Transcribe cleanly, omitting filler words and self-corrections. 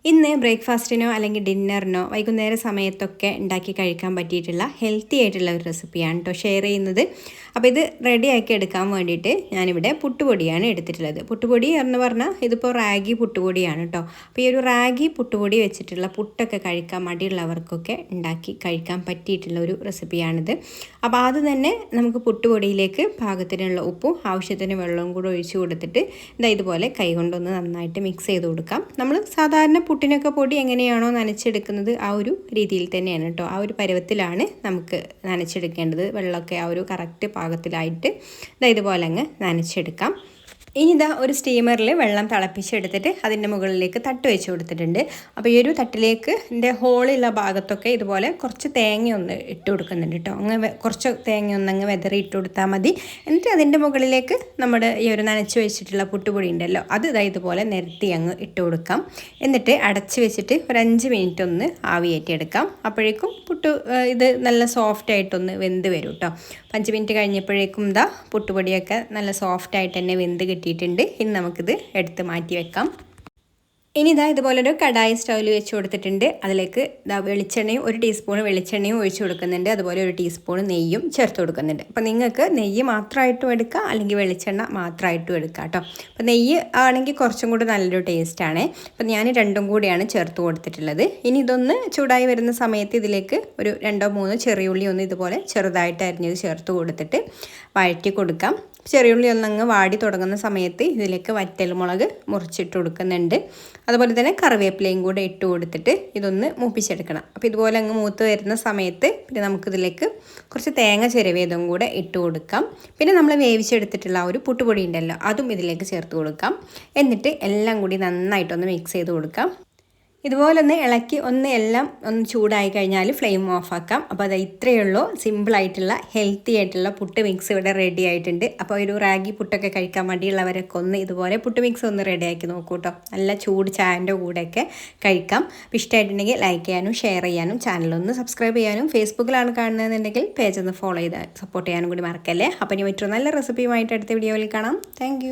ഇന്ന് ബ്രേക്ക്ഫാസ്റ്റിനോ അല്ലെങ്കിൽ ഡിന്നറിനോ വൈകുന്നേര സമയത്തൊക്കെ ഉണ്ടാക്കി കഴിക്കാൻ പറ്റിയിട്ടുള്ള ഹെൽത്തി ആയിട്ടുള്ള ഒരു റെസിപ്പിയാണ് കേട്ടോ ഷെയർ ചെയ്യുന്നത്. അപ്പോൾ ഇത് റെഡിയാക്കി എടുക്കാൻ വേണ്ടിയിട്ട് ഞാനിവിടെ പുട്ടുപൊടിയാണ് എടുത്തിട്ടുള്ളത്. പുട്ടുപൊടി എന്ന് പറഞ്ഞാൽ ഇതിപ്പോൾ റാഗി പുട്ടുപൊടിയാണ് കേട്ടോ. അപ്പോൾ ഈ ഒരു റാഗി പുട്ടുപൊടി വെച്ചിട്ടുള്ള പുട്ടൊക്കെ കഴിക്കാൻ മടിയുള്ളവർക്കൊക്കെ ഉണ്ടാക്കി കഴിക്കാൻ പറ്റിയിട്ടുള്ള ഒരു റെസിപ്പിയാണിത്. അപ്പോൾ ആദ്യം തന്നെ നമുക്ക് പുട്ടുപൊടിയിലേക്ക് പാകത്തിനുള്ള ഉപ്പും ആവശ്യത്തിന് വെള്ളവും കൂടെ ഒഴിച്ച് കൊടുത്തിട്ട് ഇതുപോലെ കൈകൊണ്ടൊന്ന് നന്നായിട്ട് മിക്സ് ചെയ്ത് കൊടുക്കാം. നമ്മൾ സാധാരണ പുട്ടിനൊക്കെ പൊടി എങ്ങനെയാണോ നനച്ചെടുക്കുന്നത് ആ ഒരു രീതിയിൽ തന്നെയാണ് കേട്ടോ. ആ ഒരു പരുവത്തിലാണ് നമുക്ക് നനച്ചെടുക്കേണ്ടത്. വെള്ളമൊക്കെ ആ ഒരു കറക്റ്റ് പാകത്തിലായിട്ട് ഇതുപോലെ അങ്ങ് നനച്ചെടുക്കാം. ഇനി ഒരു സ്റ്റീമറിൽ വെള്ളം തിളപ്പിച്ചെടുത്തിട്ട് അതിൻ്റെ മുകളിലേക്ക് തട്ട് വെച്ച് കൊടുത്തിട്ടുണ്ട്. അപ്പോൾ ഈ ഒരു തട്ടിലേക്ക് ഇതിൻ്റെ ഹോളുള്ള ഭാഗത്തൊക്കെ ഇതുപോലെ കുറച്ച് തേങ്ങ ഒന്ന് ഇട്ട് കൊടുക്കുന്നുണ്ട് കേട്ടോ. അങ്ങ് കുറച്ച് തേങ്ങ ഒന്നങ്ങ് വെതറി ഇട്ട് കൊടുത്താൽ മതി. എന്നിട്ട് അതിൻ്റെ മുകളിലേക്ക് നമ്മുടെ ഈ ഒരു നനച്ച് വെച്ചിട്ടുള്ള പുട്ടുപൊടി ഉണ്ടല്ലോ അത് ഇതുപോലെ നിരത്തി അങ്ങ് ഇട്ട് കൊടുക്കാം. എന്നിട്ട് അടച്ച് വെച്ചിട്ട് ഒരു 5 മിനിറ്റ് ഒന്ന് ആവിയേറ്റിയെടുക്കാം. അപ്പോഴേക്കും ഇത് നല്ല സോഫ്റ്റായിട്ടൊന്ന് വെന്ത് വരും കേട്ടോ. 5 മിനിറ്റ് കഴിഞ്ഞപ്പോഴേക്കും പുട്ടുപൊടിയൊക്കെ നല്ല സോഫ്റ്റായിട്ട് തന്നെ വെന്ത് കിട്ടിയിട്ടുണ്ട്. ഇനി നമുക്കിത് എടുത്ത് മാറ്റി വെക്കാം. ഇനി ഇതുപോലൊരു കടായി സ്റ്റൗവിൽ വെച്ച് കൊടുത്തിട്ടുണ്ട്. അതിലേക്ക് വെളിച്ചെണ്ണയും 1 ടീസ്പൂൺ വെളിച്ചെണ്ണയും ഒഴിച്ച് കൊടുക്കുന്നുണ്ട്. അതുപോലെ 1 ടീസ്പൂൺ നെയ്യും ചേർത്ത് കൊടുക്കുന്നുണ്ട്. അപ്പോൾ നിങ്ങൾക്ക് നെയ്യ് മാത്രമായിട്ടും എടുക്കാം, അല്ലെങ്കിൽ വെളിച്ചെണ്ണ മാത്രമായിട്ടും എടുക്കാം കേട്ടോ. അപ്പോൾ നെയ്യ് ആണെങ്കിൽ കുറച്ചും കൂടി നല്ലൊരു ടേസ്റ്റാണ്. അപ്പോൾ ഞാൻ രണ്ടും കൂടിയാണ് ചേർത്ത് കൊടുത്തിട്ടുള്ളത്. ഇനി ഇതൊന്ന് ചൂടായി വരുന്ന സമയത്ത് ഇതിലേക്ക് ഒരു 2-3 ചെറിയുള്ളി ഒന്ന് ഇതുപോലെ ചെറുതായിട്ട് അരിഞ്ഞത് ചേർത്ത് കൊടുത്തിട്ട് വഴറ്റി കൊടുക്കാം. ചെറിയുള്ളി ഒന്നങ്ങ് വാടി തുടങ്ങുന്ന സമയത്ത് ഇതിലേക്ക് വറ്റൽമുളക് മുറിച്ചിട്ട് കൊടുക്കുന്നുണ്ട്. അതുപോലെ തന്നെ കറിവേപ്പിലയും കൂടെ ഇട്ട് കൊടുത്തിട്ട് ഇതൊന്ന് മൂപ്പിച്ചെടുക്കണം. അപ്പോൾ ഇതുപോലെ അങ്ങ് മൂത്ത് വരുന്ന സമയത്ത് പിന്നെ നമുക്കിതിലേക്ക് കുറച്ച് തേങ്ങ ചിരവിയതും കൂടെ ഇട്ട് കൊടുക്കാം. പിന്നെ നമ്മൾ വേവിച്ചെടുത്തിട്ടുള്ള ആ ഒരു പുട്ടുപൊടി ഉണ്ടല്ലോ അതും ഇതിലേക്ക് ചേർത്ത് കൊടുക്കാം. എന്നിട്ട് എല്ലാം കൂടി നന്നായിട്ടൊന്ന് മിക്സ് ചെയ്ത് കൊടുക്കാം. ഇതുപോലെ ഒന്ന് ഇളക്കി എല്ലാം ചൂടായി കഴിഞ്ഞാൽ ഫ്ലെയിം ഓഫാക്കാം. അപ്പോൾ ഇത്രയേ ഉള്ളൂ. സിമ്പിളായിട്ടുള്ള ഹെൽത്തി ആയിട്ടുള്ള പുട്ട് മിക്സ് ഇവിടെ റെഡി ആയിട്ടുണ്ട്. അപ്പോൾ ഒരു റാഗി പുട്ടൊക്കെ കഴിക്കാൻ മടിയുള്ളവരൊക്കെ ഇതുപോലെ പുട്ട് മിക്സ് ഒന്ന് റെഡിയാക്കി നോക്കൂ കേട്ടോ. നല്ല ചൂട് ചായൻ്റെ കൂടെയൊക്കെ കഴിക്കാം. അപ്പോൾ ഇഷ്ടമായിട്ടുണ്ടെങ്കിൽ ലൈക്ക് ചെയ്യാനും ഷെയർ ചെയ്യാനും ചാനലൊന്ന് സബ്സ്ക്രൈബ് ചെയ്യാനും ഫേസ്ബുക്കിലാണ് കാണുന്നതെന്നുണ്ടെങ്കിൽ പേജ് ഒന്ന് ഫോളോ ചെയ്ത് സപ്പോർട്ട് ചെയ്യാനും കൂടി മറക്കല്ലേ. അപ്പോൾ ഇനി മറ്റൊരു നല്ല റെസിപ്പിയുമായിട്ട് അടുത്ത വീഡിയോയിൽ കാണാം. താങ്ക്